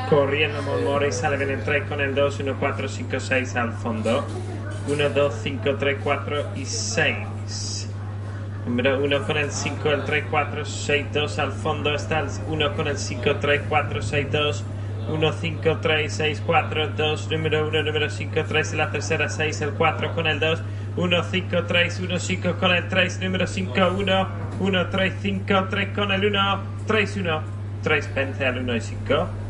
Corriendo Molmore, sale bien el 3 con el 2, 1, 4, 5, 6 al fondo. 1, 2, 5, 3, 4 y 6. Número 1 con el 5, el 3, 4, 6, 2 al fondo. Está el 1 con el 5, 3, 4, 6, 2. 1, 5, 3, 6, 4, 2, número 1, número 5, 3 en la tercera, 6, el 4 con el 2, 1, 5, 3, 1, 5 con el 3, número 5, 1, 1, 3, 5, 3 con el 1, 3, 1, 3, vence al 1 y 5.